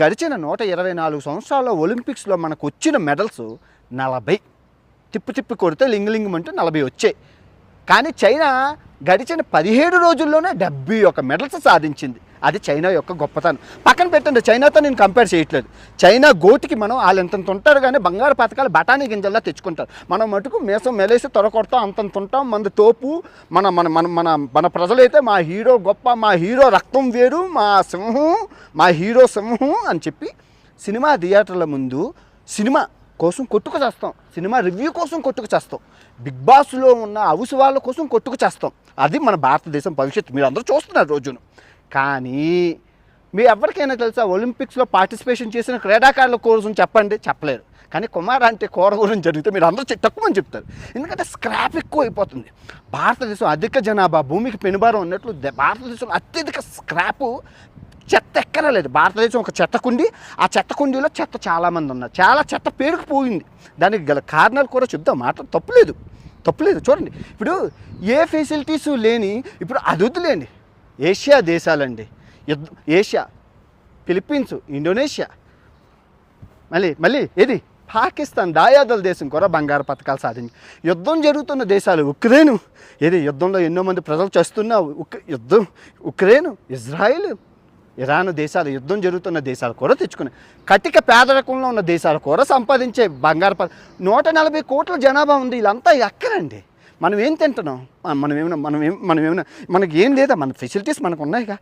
గడిచిన 124 సంవత్సరాల్లో ఒలింపిక్స్లో మనకు వచ్చిన మెడల్స్ 40. తిప్పి కొడితే లింగమంటూ 40 వచ్చాయి. కానీ చైనా గడిచిన 17 రోజుల్లోనే 71 మెడల్స్ సాధించింది. అది చైనా యొక్క గొప్పతనం. పక్కన పెట్టండి, చైనాతో నేను కంపేర్ చేయట్లేదు. చైనా గోటికి మనం వాళ్ళు ఎంతంత ఉంటారు, కానీ బంగారు పథకాలు బఠానీ గింజల్లా తెచ్చుకుంటారు. మనం మటుకు మేసం మెలేసి తొరకొడతాం, అంతంత ఉంటాం. మన తోపు మన మన మన మన మన ప్రజలైతే మా హీరో గొప్ప, మా హీరో రక్తం వేరు, మా సింహం, మా హీరో సింహం అని చెప్పి సినిమా థియేటర్ల ముందు సినిమా కోసం కొట్టుకు చేస్తాం, సినిమా రివ్యూ కోసం కొట్టుకు చేస్తాం, బిగ్ బాస్లో ఉన్న హౌస్ వాళ్ళ కోసం కొట్టుకు చేస్తాం. అది మన భారతదేశం భవిష్యత్తు. మీరు అందరూ చూస్తున్నారు రోజును. కానీ మీ ఎవరికైనా తెలుసా ఒలింపిక్స్లో పార్టిసిపేషన్ చేసిన క్రీడాకారుల కోసం చెప్పండి, చెప్పలేరు. కానీ కుమార్ అంటే కూర గురించి జరిగితే మీరు అందరూ తక్కువని చెప్తారు. ఎందుకంటే స్క్రాప్ ఎక్కువ అయిపోతుంది. భారతదేశం అధిక జనాభా, భూమికి పెనుభారం ఉన్నట్లు భారతదేశంలో అత్యధిక స్క్రాపు, చెత్త ఎక్కరలేదు. భారతదేశం ఒక చెత్త కుండి, ఆ చెత్త కుండీలో చెత్త చాలామంది ఉన్నారు. చాలా చెత్త పేరుకుపోయింది. దానికి గల కారణాలు కూడా చెప్తాం, మాట తప్పులేదు. చూడండి, ఇప్పుడు ఏ ఫెసిలిటీస్ లేని, ఇప్పుడు అది వద్దులేండి, ఏషియా దేశాలండి, ఏషియా, ఫిలిప్పీన్స్, ఇండోనేషియా, మళ్ళీ ఏది పాకిస్తాన్, దాయాదుల దేశం కూడా బంగారు పథకాలు సాధించి. యుద్ధం జరుగుతున్న దేశాలు, ఉక్రెయిన్, ఏది యుద్ధంలో ఎన్నో మంది ప్రజలు చేస్తున్న ఉక్రెయిన్, ఇజ్రాయిల్, ఇరాన్ దేశాలు, యుద్ధం జరుగుతున్న దేశాలు కూడా తెచ్చుకున్నాయి. కటిక పేదరికంలో ఉన్న దేశాలు కూడా సంపాదించే బంగారు 140 కోట్ల జనాభా ఉంది. వీళ్ళంతా ఎక్కడండి? మనం ఏం తింటున్నాం? మనకి ఏం లేదా? మన ఫెసిలిటీస్ మనకు ఉన్నాయిగా.